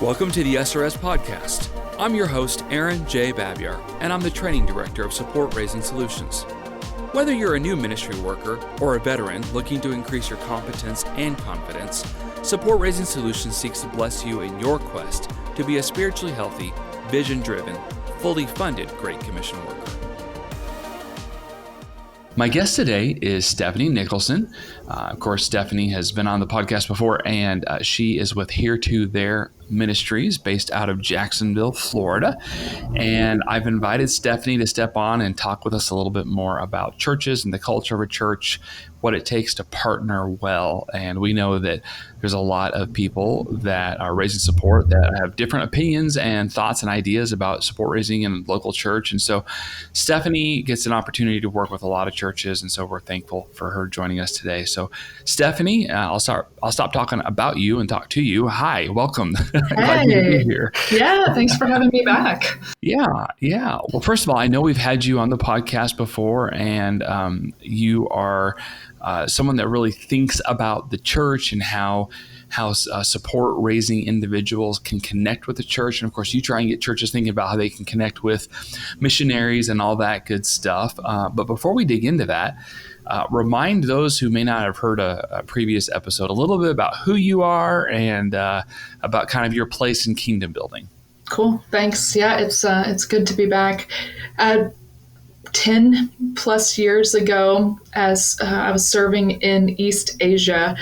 Welcome to the SRS Podcast. I'm your host, Aaron J. Babyar, and I'm the Training Director of Support Raising Solutions. Whether you're a new ministry worker or a veteran looking to increase your competence and confidence, Support Raising Solutions seeks to bless you in your quest to be a spiritually healthy, vision-driven, fully funded Great Commission worker. My guest today is Stefanie Nicholson. Of course, Stefanie has been on the podcast before, and she is with Here2There Ministries based out of Jacksonville, Florida. And I've invited Stefanie to step on and talk with us a little bit more about churches and the culture of a church, what it takes to partner well. And we know that there's a lot of people that are raising support that have different opinions and thoughts and ideas about support raising in local church. And so Stefanie gets an opportunity to work with a lot of churches. And so we're thankful for her joining us today. So Stefanie, I'll stop talking about you and talk to you. Hi, welcome. Glad you to be here. Yeah, thanks for having me back. Yeah. Well, first of all, I know we've had you on the podcast before, and you are someone that really thinks about the church and how support raising individuals can connect with the church. And of course, you try and get churches thinking about how they can connect with missionaries and all that good stuff. But before we dig into that, remind those who may not have heard a previous episode a little bit about who you are and about kind of your place in kingdom building. Cool. Thanks. Yeah, it's good to be back. 10 plus years ago, as I was serving in East Asia,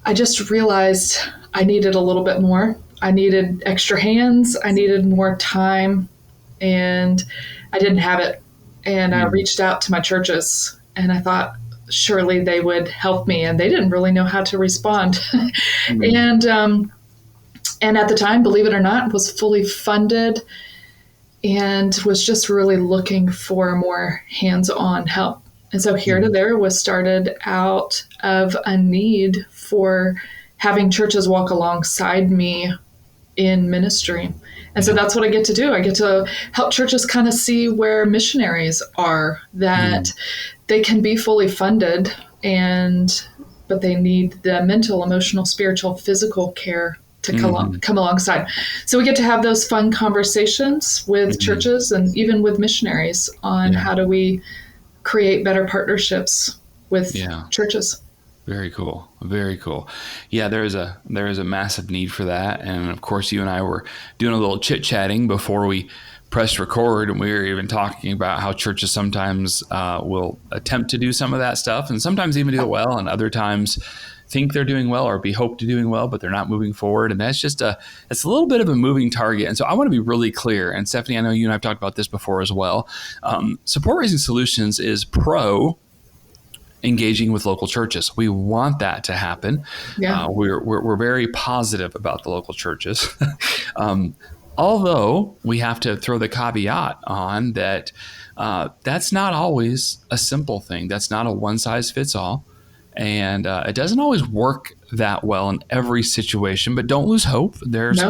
I just realized I needed a little bit more. I needed extra hands. I needed more time, and I didn't have it. And I reached out to my churches, and I thought surely they would help me, and they didn't really know how to respond. And at the time, believe it or not, was fully funded and was just really looking for more hands-on help. And so Here2There was started out of a need for having churches walk alongside me in ministry. And so that's what I get to do. I get to help churches kind of see where missionaries are, that they can be fully funded, but they need the mental, emotional, spiritual, physical care to come alongside. So we get to have those fun conversations with churches and even with missionaries on how do we create better partnerships with churches. Very cool. Very cool. Yeah, there is a massive need for that. And of course, you and I were doing a little chit-chatting before we pressed record, and we were even talking about how churches sometimes will attempt to do some of that stuff and sometimes even do it well, and other times think they're doing well or be hoped to doing well, but they're not moving forward. And that's just it's a little bit of a moving target. And so I want to be really clear. And Stefanie, I know you and I've talked about this before as well. Support Raising Solutions is pro engaging with local churches. We want that to happen. Yeah. We're very positive about the local churches. Although we have to throw the caveat on that that's not always a simple thing. That's not a one size fits all. And it doesn't always work that well in every situation, but don't lose hope. There's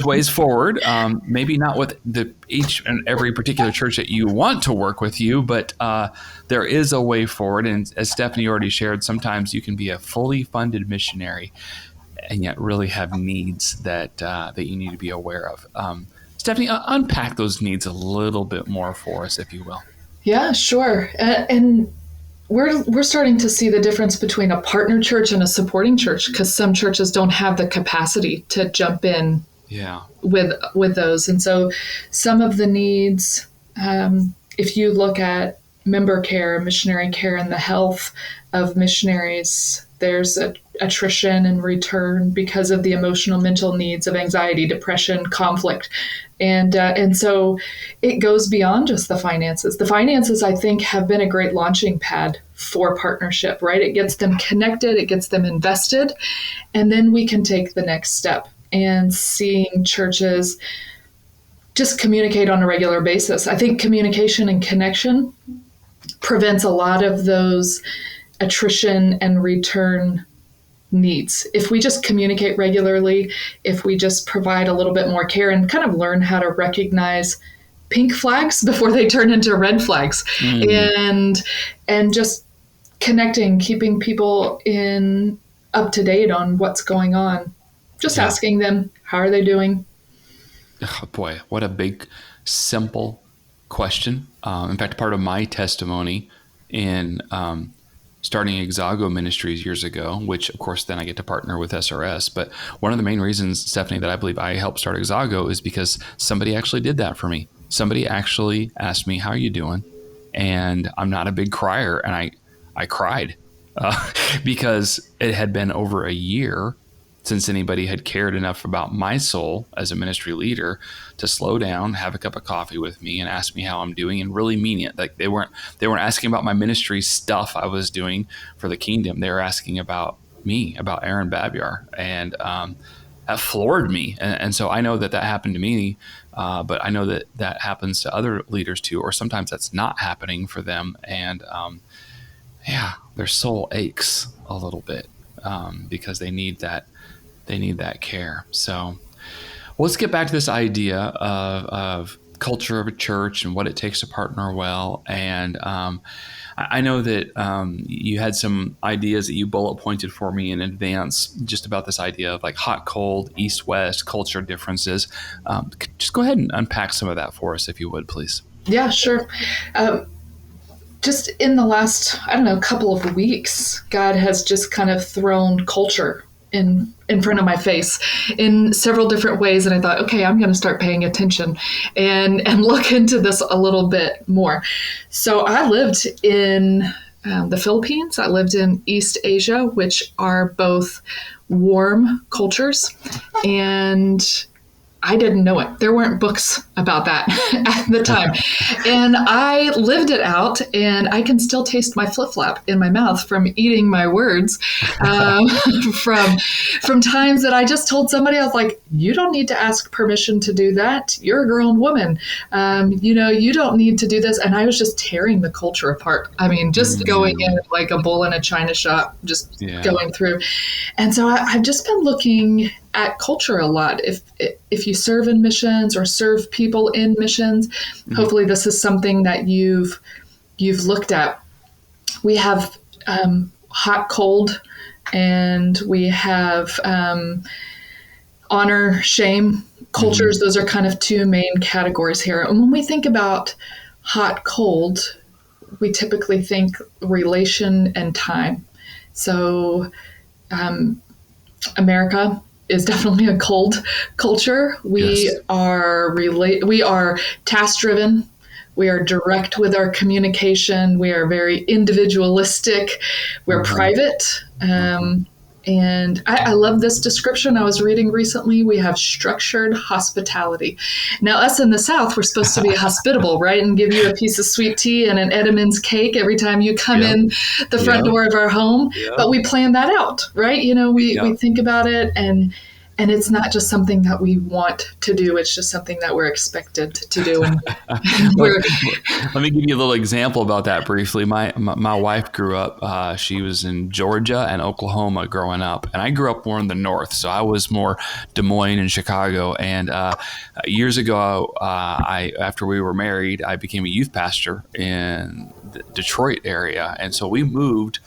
ways forward. Maybe not with each and every particular church that you want to work with you, but there is a way forward. And as Stefanie already shared, sometimes you can be a fully funded missionary and yet really have needs that you need to be aware of. Stefanie, unpack those needs a little bit more for us, if you will. Yeah, sure. And we're starting to see the difference between a partner church and a supporting church, because some churches don't have the capacity to jump in with those. And so some of the needs, if you look at member care, missionary care, and the health of missionaries, there's attrition and return because of the emotional, mental needs of anxiety, depression, conflict. And so it goes beyond just the finances. The finances, I think, have been a great launching pad for partnership, right? It gets them connected, it gets them invested, and then we can take the next step and seeing churches just communicate on a regular basis. I think communication and connection prevents a lot of those attrition and return needs. If we just communicate regularly, if we just provide a little bit more care and kind of learn how to recognize pink flags before they turn into red flags, and just connecting, keeping people up to date on what's going on, Just asking them, how are they doing? Oh, boy, what a big, simple question. In fact, part of my testimony in starting Exago Ministries years ago, which of course then I get to partner with SRS. But one of the main reasons, Stefanie, that I believe I helped start Exago is because somebody actually did that for me. Somebody actually asked me, how are you doing? And I'm not a big crier. And I cried because it had been over a year since anybody had cared enough about my soul as a ministry leader to slow down, have a cup of coffee with me and ask me how I'm doing and really mean it. Like they weren't asking about my ministry stuff I was doing for the kingdom. They were asking about me, about Aaron Babyar. And that floored me. And so I know that happened to me, but I know that happens to other leaders too, or sometimes that's not happening for them. And their soul aches a little bit because they need that care. So let's get back to this idea of culture of a church and what it takes to partner well. And I know that you had some ideas that you bullet pointed for me in advance just about this idea of like hot, cold, east, west, culture differences. Just go ahead and unpack some of that for us, if you would, please. Yeah, sure. Just in the last, couple of weeks, God has just kind of thrown culture in front of my face in several different ways. And I thought, okay, I'm going to start paying attention and look into this a little bit more. So I lived in the Philippines. I lived in East Asia, which are both warm cultures, and I didn't know it. There weren't books about that at the time. And I lived it out, and I can still taste my flip-flop in my mouth from eating my words from times that I just told somebody, I was like, you don't need to ask permission to do that. You're a grown woman. You don't need to do this. And I was just tearing the culture apart. I mean, just going in like a bull in a china shop, just going through. And so I've just been looking at culture a lot. If you serve in missions or serve people in missions, hopefully this is something that you've looked at. We have hot, cold, and we have honor, shame cultures. Those are kind of two main categories here. And when we think about hot, cold, we typically think relation and time. So America is definitely a cold culture. We are task driven. We are direct with our communication. We are very individualistic. We're private. And I love this description I was reading recently. We have structured hospitality. Now, us in the South, we're supposed to be hospitable, right? And give you a piece of sweet tea and an Edamund's cake every time you come in the front door of our home. But we plan that out, right? We think about it, and it's not just something that we want to do. It's just something that we're expected to do. And let me give you a little example about that briefly. My wife grew up, she was in Georgia and Oklahoma growing up. And I grew up more in the north. So I was more Des Moines and Chicago. And years ago, after we were married, I became a youth pastor in the Detroit area. And so we moved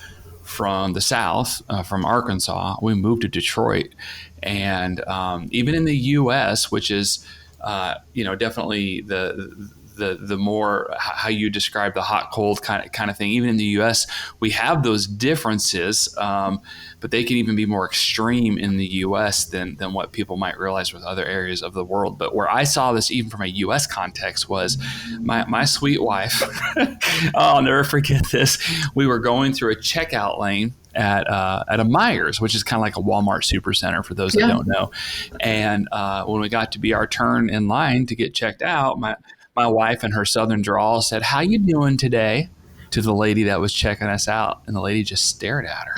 from the South, from Arkansas. We moved to Detroit. And even in the U.S., which is, definitely the more how you describe the hot, cold kind of thing. Even in the U.S., we have those differences, but they can even be more extreme in the U.S. than what people might realize with other areas of the world. But where I saw this even from a U.S. context was my sweet wife. I'll never forget this. We were going through a checkout lane at a Myers, which is kind of like a Walmart supercenter for those that don't know. And when we got to be our turn in line to get checked out, my wife in her southern drawl said, "How you doing today?" to the lady that was checking us out. And the lady just stared at her.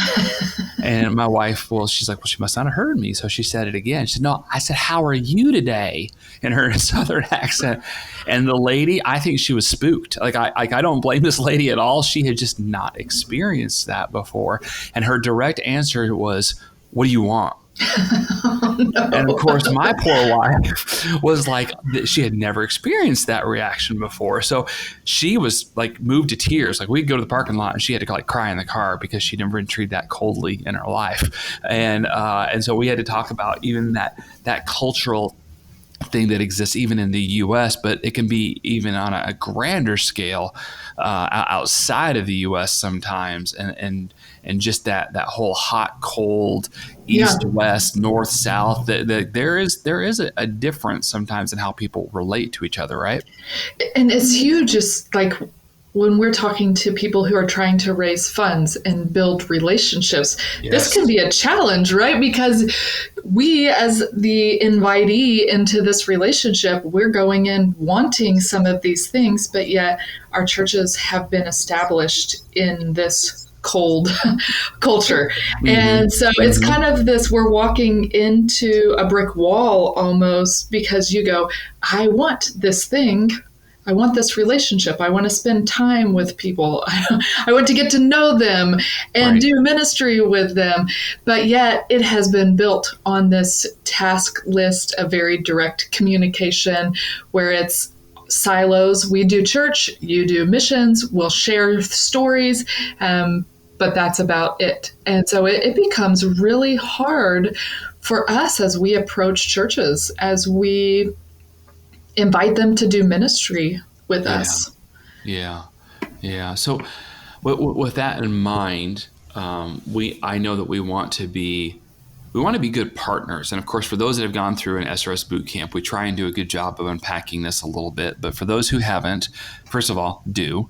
And my wife, she's like, she must not have heard me. So she said it again. She said, "No, I said, how are you today?" in her southern accent. And the lady, I think she was spooked. I don't blame this lady at all. She had just not experienced that before. And her direct answer was, "What do you want?" Oh, no. And of course, my poor wife was like, she had never experienced that reaction before. So she was like moved to tears. Like we'd go to the parking lot and she had to like cry in the car because she'd never been treated that coldly in her life. And so we had to talk about even that cultural thing that exists even in the U.S., but it can be even on a grander scale outside of the U.S. sometimes, and just that whole hot, cold, east, west, north, south. That there is a difference sometimes in how people relate to each other, right? And it's huge. It's like when we're talking to people who are trying to raise funds and build relationships, this can be a challenge, right? Because we, as the invitee into this relationship, we're going in wanting some of these things, but yet our churches have been established in this cold culture. Mm-hmm. And so it's kind of this, we're walking into a brick wall almost, because you go, I want this thing. I want this relationship. I want to spend time with people. I want to get to know them and do ministry with them. But yet it has been built on this task list of very direct communication where it's silos. We do church, you do missions, we'll share stories, but that's about it. And so it becomes really hard for us as we approach churches, as we invite them to do ministry with us. Yeah. So with that in mind, I know that we want to be good partners. And of course, for those that have gone through an SRS boot camp, we try and do a good job of unpacking this a little bit. But for those who haven't, first of all, do.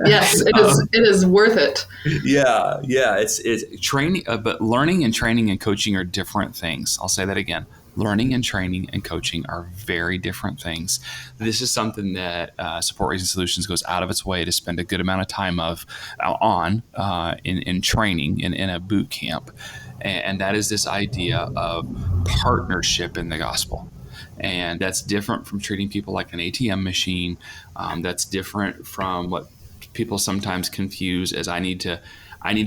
Yes, it is worth it. Yeah. It's training, but learning and training and coaching are different things. I'll say that again. Learning and training and coaching are very different things. This is something that Support Raising Solutions goes out of its way to spend a good amount of time in training in a boot camp. And that is this idea of partnership in the gospel. And that's different from treating people like an ATM machine. That's different from what people sometimes confuse as I need to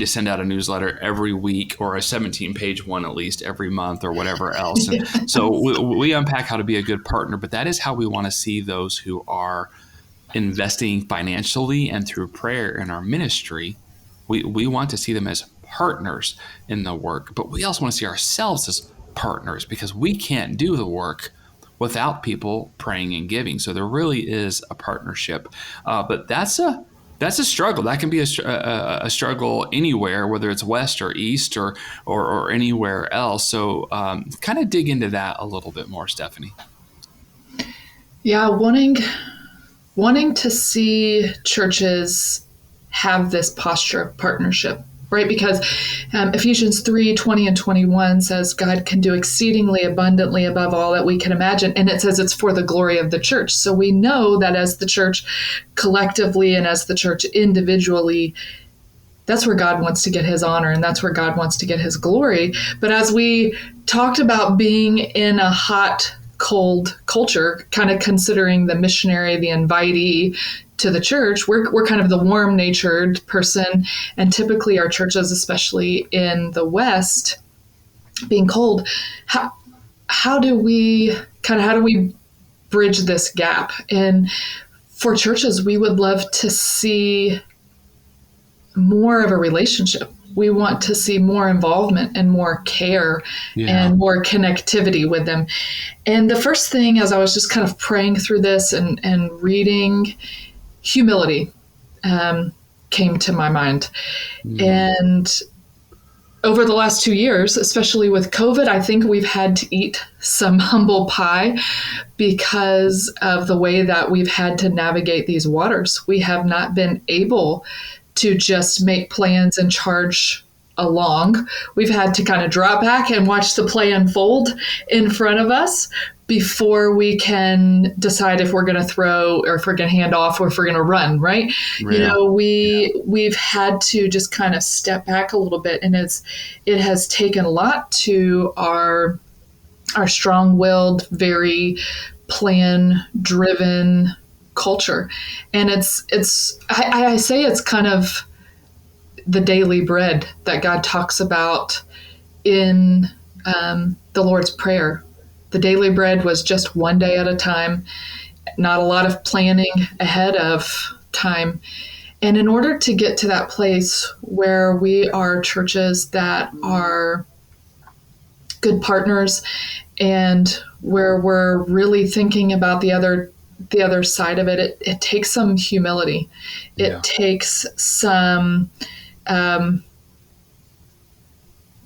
send out a newsletter every week, or a 17-page one at least every month, or whatever else. And so we unpack how to be a good partner, but that is how we want to see those who are investing financially and through prayer in our ministry. We want to see them as partners in the work, but we also want to see ourselves as partners, because we can't do the work without people praying and giving. So there really is a partnership, but that's a struggle. That can be a struggle anywhere, whether it's west or east or anywhere else. So kind of dig into that a little bit more, Stefanie. Yeah, wanting to see churches have this posture of partnership, right? Because Ephesians 3:20 and 21 says God can do exceedingly abundantly above all that we can imagine. And it says it's for the glory of the church. So we know that as the church collectively and as the church individually, that's where God wants to get his honor, and that's where God wants to get his glory. But as we talked about being in a hot, cold culture, kind of considering the missionary, the invitee to the church, we're kind of the warm-natured person, and typically our churches, especially in the West, being cold, how do we bridge this gap? And for churches, we would love to see more of a relationship. We want to see more involvement and more care and more connectivity with them. And the first thing, as I was just kind of praying through this and reading, humility came to my mind. And over the last 2 years, especially with COVID, I think we've had to eat some humble pie because of the way that we've had to navigate these waters. We have not been able to just make plans and charge along. We've had to kind of drop back and watch the play unfold in front of us before we can decide if we're going to throw, or if we're going to hand off, or if we're going to run, right? We've had to just kind of step back a little bit, and it has taken a lot to our strong-willed, very plan-driven culture. And I say it's kind of the daily bread that God talks about in the Lord's Prayer. The daily bread was just one day at a time, not a lot of planning ahead of time. And in order to get to that place where we are churches that are good partners and where we're really thinking about the other side of it, it takes some humility. It takes some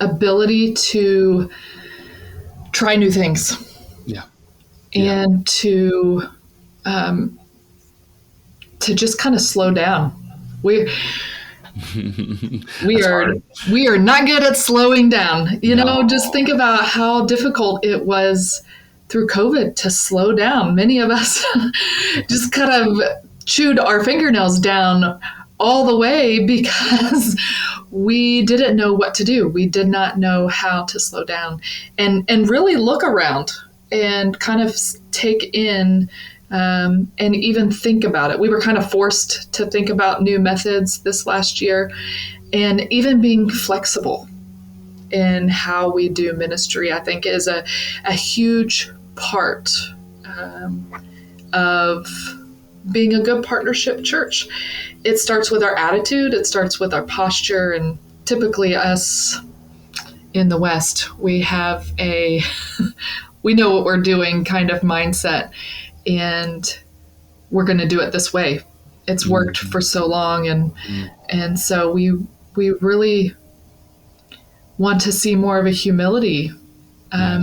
ability to try new things. And to just kind of slow down. We are not good at slowing down. Just think about how difficult it was through COVID to slow down. Many of us just kind of chewed our fingernails down all the way because we didn't know what to do. We did not know how to slow down and really look around and kind of take in and even think about it. We were kind of forced to think about new methods this last year, and even being flexible in how we do ministry, I think, is a huge part of being a good partnership church. It starts with our attitude, it starts with our posture, and typically us in the West, we have a we know what we're doing kind of mindset, and we're going to do it this way. It's worked for so long, and so we really want to see more of a humility,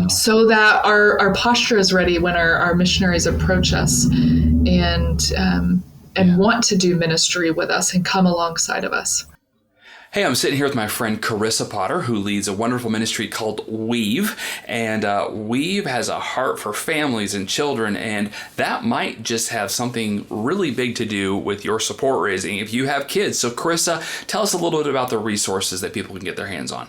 so that our posture is ready when our missionaries approach us and want to do ministry with us and come alongside of us. Hey, I'm sitting here with my friend Carissa Potter, who leads a wonderful ministry called Weave. And Weave has a heart for families and children, and that might just have something really big to do with your support raising if you have kids. So Carissa, tell us a little bit about the resources that people can get their hands on.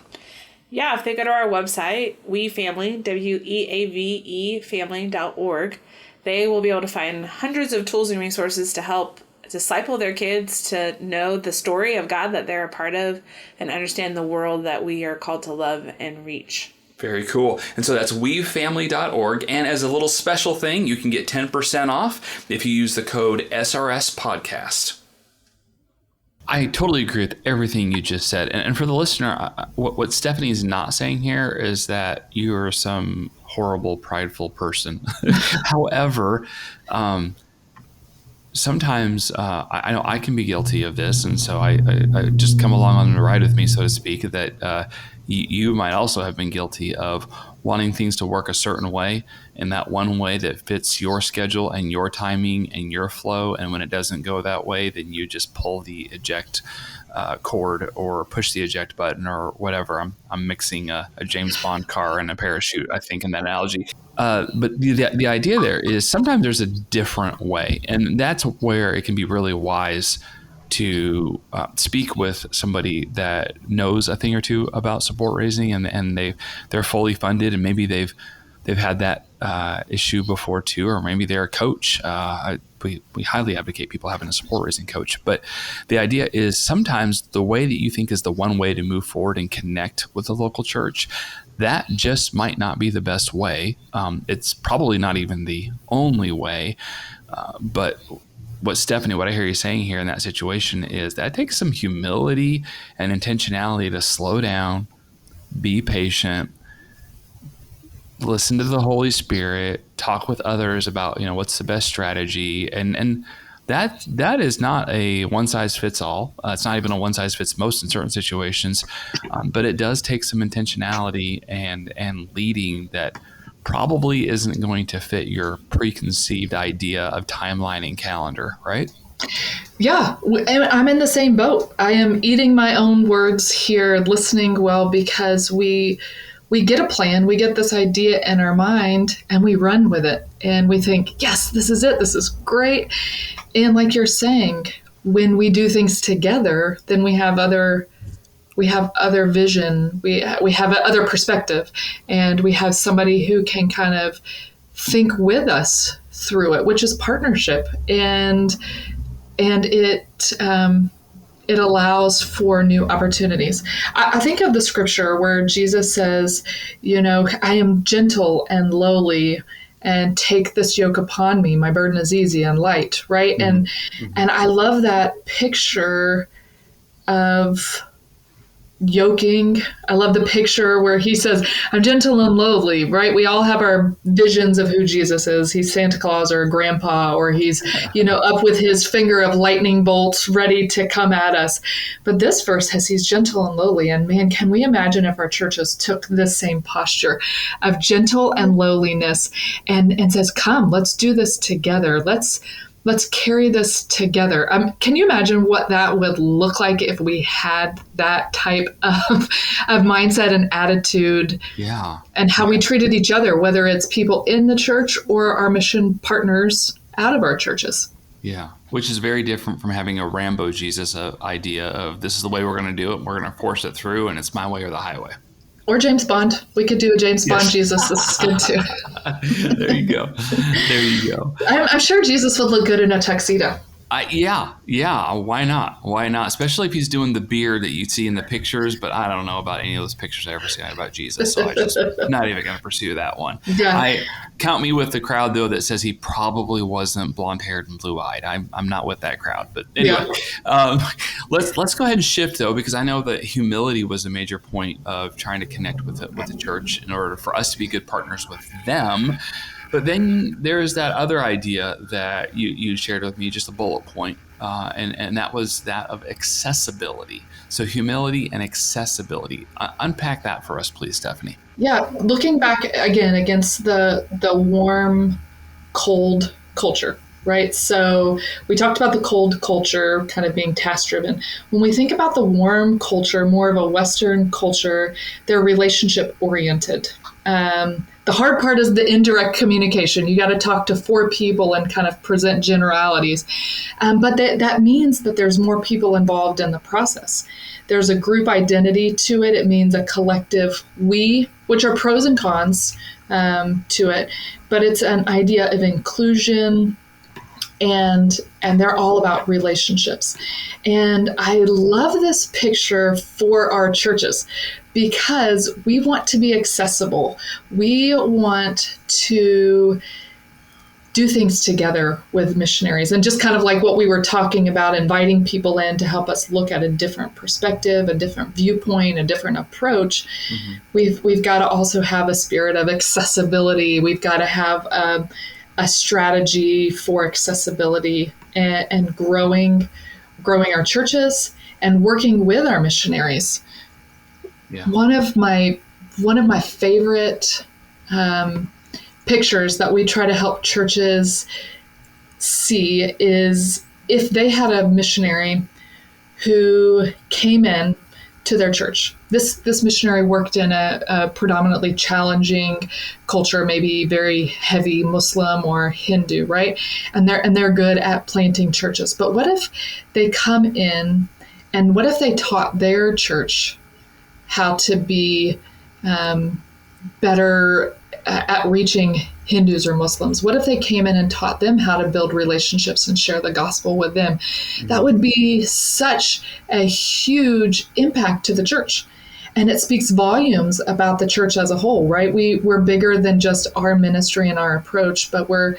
Yeah, if they go to our website, WeaveFamily, WEAVE family.org, they will be able to find hundreds of tools and resources to help disciple their kids to know the story of God that they're a part of and understand the world that we are called to love and reach. Very cool. And so that's weavefamily.org. And as a little special thing, you can get 10% off if you use the code SRS Podcast. I totally agree with everything you just said. And for the listener, what Stephanie's not saying here is that you are some horrible, prideful person. However, sometimes I know I can be guilty of this, and so I just come along on the ride with me, so to speak, that you might also have been guilty of wanting things to work a certain way, and that one way that fits your schedule and your timing and your flow, and when it doesn't go that way, then you just pull the eject cord or push the eject button or whatever. I'm mixing a James Bond car and a parachute, I think, in that analogy. But the idea there is sometimes there's a different way, and that's where it can be really wise to speak with somebody that knows a thing or two about support raising, and they're fully funded, and maybe they've had that issue before too, or maybe they're a coach. We highly advocate people having a support raising coach. But the idea is sometimes the way that you think is the one way to move forward and connect with the local church, that just might not be the best way. It's probably not even the only way. But what I hear you saying here in that situation is that takes some humility and intentionality to slow down, be patient, listen to the Holy Spirit, talk with others about, what's the best strategy. And that is not a one size fits all. It's not even a one size fits most in certain situations. But it does take some intentionality and leading that probably isn't going to fit your preconceived idea of timeline and calendar, right? Yeah, I'm in the same boat. I am eating my own words here, listening well, because we get a plan, we get this idea in our mind, and we run with it. And we think, yes, this is it. This is great. And like you're saying, when we do things together, then we have other vision. We have other perspective, and we have somebody who can kind of think with us through it, which is partnership. And it allows for new opportunities. I think of the scripture where Jesus says, I am gentle and lowly, and take this yoke upon me. My burden is easy and light, right? And I love that picture of yoking. I love the picture where he says, I'm gentle and lowly, right? We all have our visions of who Jesus is. He's Santa Claus or grandpa, or he's, up with his finger of lightning bolts ready to come at us. But this verse says he's gentle and lowly. And man, can we imagine if our churches took this same posture of gentle and lowliness and says, come, let's do this together. Let's carry this together. Can you imagine what that would look like if we had that type of mindset and attitude? Yeah. And how we treated each other, whether it's people in the church or our mission partners out of our churches. Yeah, which is very different from having a Rambo Jesus idea of this is the way we're going to do it. We're going to force it through, and it's my way or the highway. Or James Bond. We could do a James Bond Jesus. This is good too. There you go. There you go. I'm sure Jesus would look good in a tuxedo. Yeah. Why not? Why not? Especially if he's doing the beard that you see in the pictures. But I don't know about any of those pictures I ever see about Jesus, so I'm not even going to pursue that one. Yeah. Count me with the crowd though that says he probably wasn't blonde-haired and blue-eyed. I'm not with that crowd. But anyway, let's go ahead and shift though, because I know that humility was a major point of trying to connect with the church in order for us to be good partners with them. But then there's that other idea that you shared with me, just a bullet point, and that was that of accessibility. So humility and accessibility. Unpack that for us, please, Stefanie. Yeah, looking back again against the warm, cold culture, right? So we talked about the cold culture kind of being task-driven. When we think about the warm culture, more of a Western culture, they're relationship-oriented. The hard part is the indirect communication. You got to talk to 4 people and kind of present generalities. But that means that there's more people involved in the process. There's a group identity to it. It means a collective we, which are pros and cons to it. But it's an idea of inclusion, and they're all about relationships. And I love this picture for our churches because we want to be accessible. We want to do things together with missionaries, and just kind of like what we were talking about, inviting people in to help us look at a different perspective, a different viewpoint, a different approach. Mm-hmm. We've got to also have a spirit of accessibility. We've got to have a strategy for accessibility and growing our churches and working with our missionaries. Yeah. One of my favorite pictures that we try to help churches see is if they had a missionary who came in to their church. This missionary worked in a predominantly challenging culture, maybe very heavy Muslim or Hindu, right? And they're good at planting churches. But what if they come in, and what if they taught their church how to be better at reaching Hindus or Muslims? What if they came in and taught them how to build relationships and share the gospel with them? Mm-hmm. That would be such a huge impact to the church. And it speaks volumes about the church as a whole, right? We're bigger than just our ministry and our approach, but we're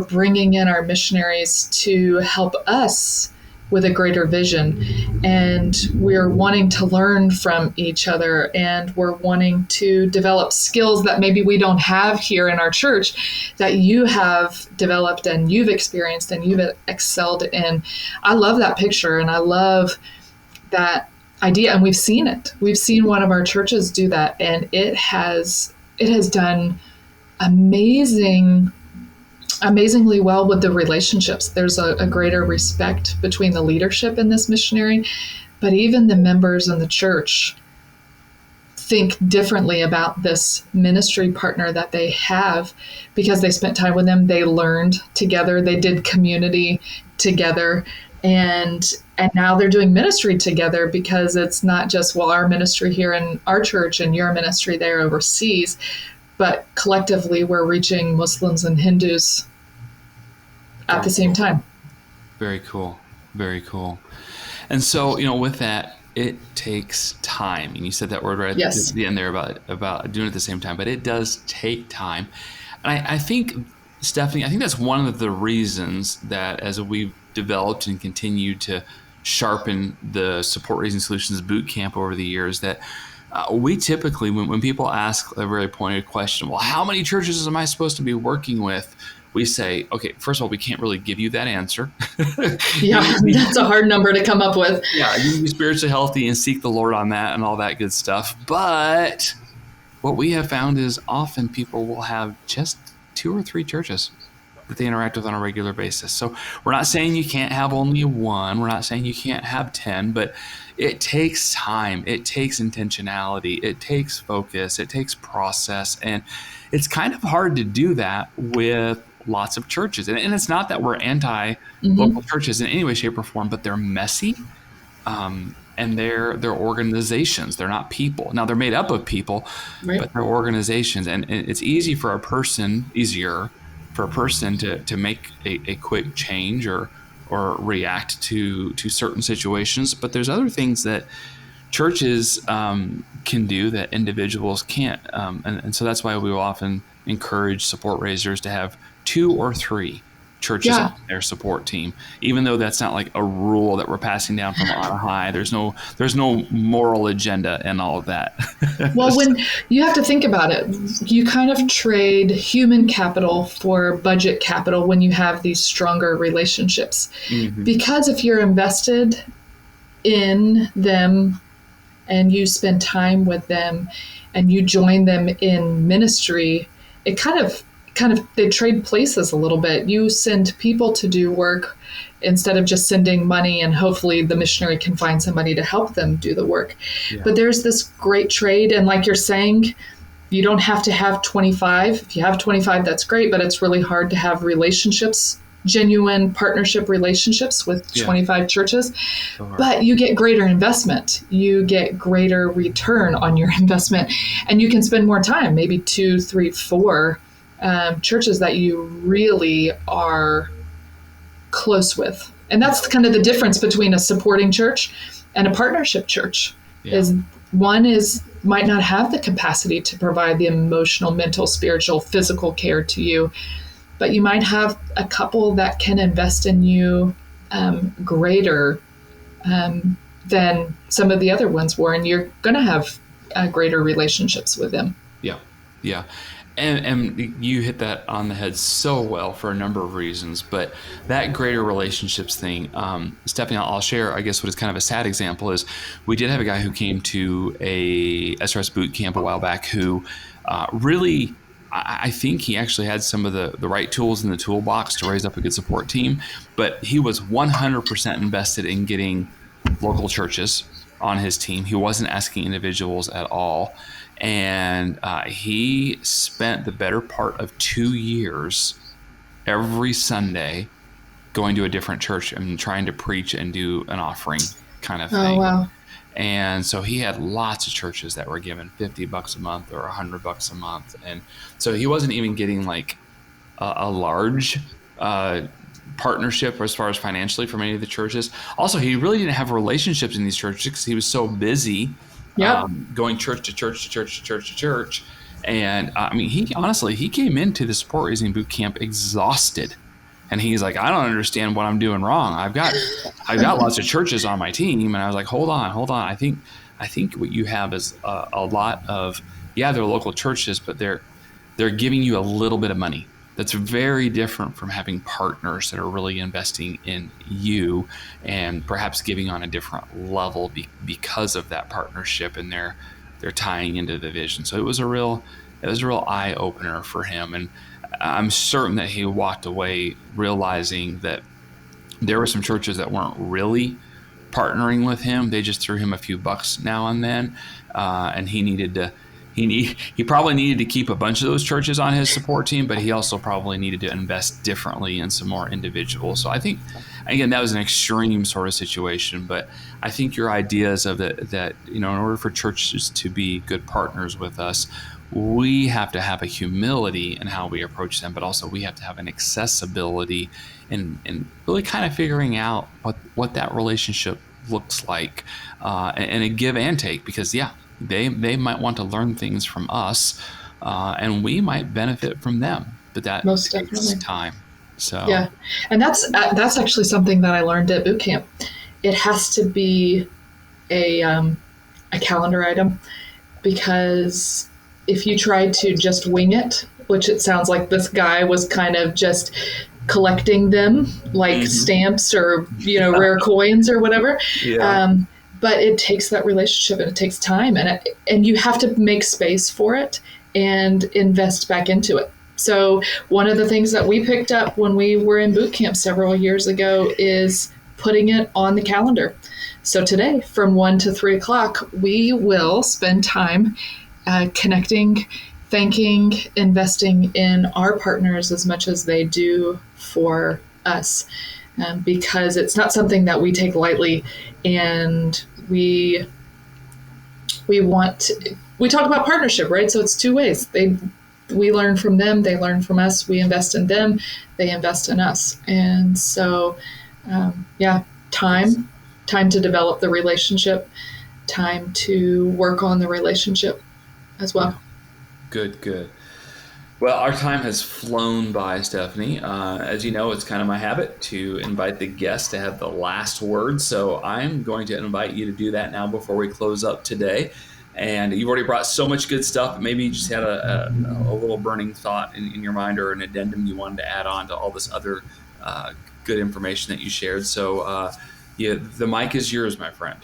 bringing in our missionaries to help us with a greater vision. And we're wanting to learn from each other, and we're wanting to develop skills that maybe we don't have here in our church that you have developed and you've experienced and you've excelled in. I love that picture, and I love that idea. And we've seen it. We've seen one of our churches do that, and it has done amazingly well with the relationships. There's a greater respect between the leadership in this missionary, but even the members in the church think differently about this ministry partner that they have because they spent time with them. They learned together. They did community together, and now they're doing ministry together because it's not just, well, our ministry here in our church and your ministry there overseas, but collectively we're reaching Muslims and Hindus at the same time. Very cool. Very cool. And so, with that, it takes time. And you said that word right Yes. at the end there about doing it at the same time, but it does take time. And I think, Stefanie, I think that's one of the reasons that as we've developed and continued to sharpen the Support Raising Solutions boot camp over the years, that we typically, when people ask a very pointed question, well, how many churches am I supposed to be working with? We say, okay, first of all, we can't really give you that answer. Yeah, that's a hard number to come up with. Yeah, you can be spiritually healthy and seek the Lord on that and all that good stuff. But what we have found is often people will have just 2 or 3 churches that they interact with on a regular basis. So we're not saying you can't have only 1. We're not saying you can't have 10, but it takes time. It takes intentionality. It takes focus. It takes process. And it's kind of hard to do that with lots of churches. And it's not that we're anti-local churches in any way, shape, or form, but they're messy. And they're organizations. They're not people. Now, they're made up of people, right, but they're organizations. And it's easier for a person to make a quick change or react to certain situations. But there's other things that churches can do that individuals can't. And so that's why we will often encourage support raisers to have 2 or 3 churches on their support team, even though that's not like a rule that we're passing down from on high. There's no moral agenda in all of that. Well, when you have to think about it, you kind of trade human capital for budget capital when you have these stronger relationships. Mm-hmm. Because if you're invested in them and you spend time with them and you join them in ministry, it kind of they trade places a little bit. You send people to do work instead of just sending money, and hopefully the missionary can find somebody to help them do the work. Yeah. But there's this great trade. And like you're saying, you don't have to have 25. If you have 25, that's great, but it's really hard to have relationships, genuine partnership relationships with 25 churches. Sure. But you get greater investment. You get greater return on your investment, and you can spend more time, maybe 2, 3, 4 churches that you really are close with. And that's kind of the difference between a supporting church and a partnership church. Is one might not have the capacity to provide the emotional, mental, spiritual, physical care to you, but you might have a couple that can invest in you greater than some of the other ones were, and you're going to have greater relationships with them. Yeah. And you hit that on the head so well for a number of reasons, but that greater relationships thing, Stefanie, I'll share, I guess, what is kind of a sad example is we did have a guy who came to a SRS boot camp a while back who really, I think he actually had some of the right tools in the toolbox to raise up a good support team, but he was 100% invested in getting local churches on his team. He wasn't asking individuals at all. And he spent the better part of 2 years every Sunday going to a different church and trying to preach and do an offering kind of thing. Oh, wow. And so he had lots of churches that were giving $50 a month or $100 a month. And so he wasn't even getting like a large partnership as far as financially from any of the churches. Also, he really didn't have relationships in these churches because he was so busy going church to church to church to church to church. And I mean, he came into the support raising boot camp exhausted. And he's like, I don't understand what I'm doing wrong. I've got lots of churches on my team. And I was like, hold on. I think what you have is a lot of, they're local churches, but they're giving you a little bit of money. That's very different from having partners that are really investing in you and perhaps giving on a different level because of that partnership, and they're tying into the vision. So it was a real eye opener for him, and I'm certain that he walked away realizing that there were some churches that weren't really partnering with him. They just threw him a few bucks now and then, and he needed to. He probably needed to keep a bunch of those churches on his support team, but he also probably needed to invest differently in some more individuals. So I think, again, that was an extreme sort of situation, but I think your ideas of that, in order for churches to be good partners with us, we have to have a humility in how we approach them, but also we have to have an accessibility in really kind of figuring out what that relationship looks like, and a give and take, because they might want to learn things from us, and we might benefit from them, but that Most takes definitely time. So yeah, and that's actually something that I learned at boot camp. It has to be a calendar item, because if you try to just wing it, which it sounds like this guy was kind of just collecting them like stamps or rare coins or whatever. But it takes that relationship, and it takes time, and you have to make space for it and invest back into it. So one of the things that we picked up when we were in boot camp several years ago is putting it on the calendar. So today, from 1 to 3 o'clock, we will spend time connecting, thanking, investing in our partners as much as they do for us, because it's not something that we take lightly. And we talk about partnership, right? So it's two ways. We learn from them, they learn from us, we invest in them, they invest in us. And so, time to develop the relationship, time to work on the relationship as well. Good. Well, our time has flown by, Stefanie. As you know, it's kind of my habit to invite the guest to have the last word. So I'm going to invite you to do that now before we close up today. And you've already brought so much good stuff. Maybe you just had a little burning thought in your mind, or an addendum you wanted to add on to all this other good information that you shared. So the mic is yours, my friend.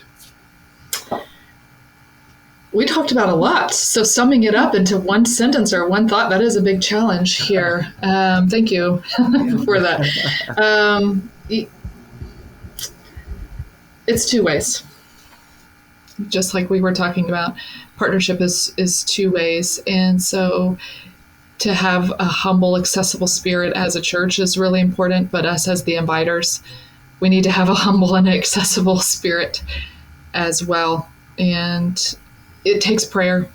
We talked about a lot. So summing it up into one sentence or one thought, that is a big challenge here. Thank you for that. It's two ways. Just like we were talking about, partnership is two ways. And so to have a humble, accessible spirit as a church is really important, but us as the inviters, we need to have a humble and accessible spirit as well. And it takes prayer,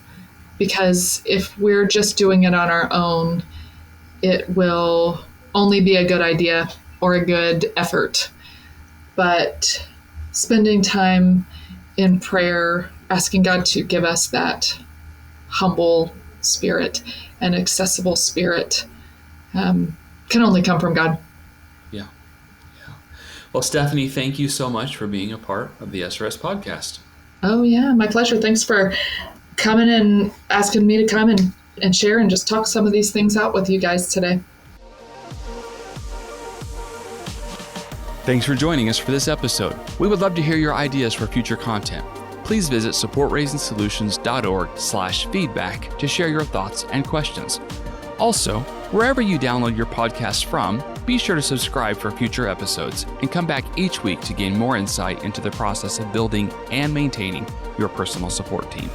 because if we're just doing it on our own, it will only be a good idea or a good effort. But spending time in prayer, asking God to give us that humble spirit and accessible spirit, can only come from God. Yeah. Well, Stefanie, thank you so much for being a part of the SRS podcast. Oh, yeah, my pleasure. Thanks for coming and asking me to come and share and just talk some of these things out with you guys today. Thanks for joining us for this episode. We would love to hear your ideas for future content. Please visit supportraisingsolutions.org/feedback to share your thoughts and questions. Also, wherever you download your podcast from, be sure to subscribe for future episodes and come back each week to gain more insight into the process of building and maintaining your personal support team.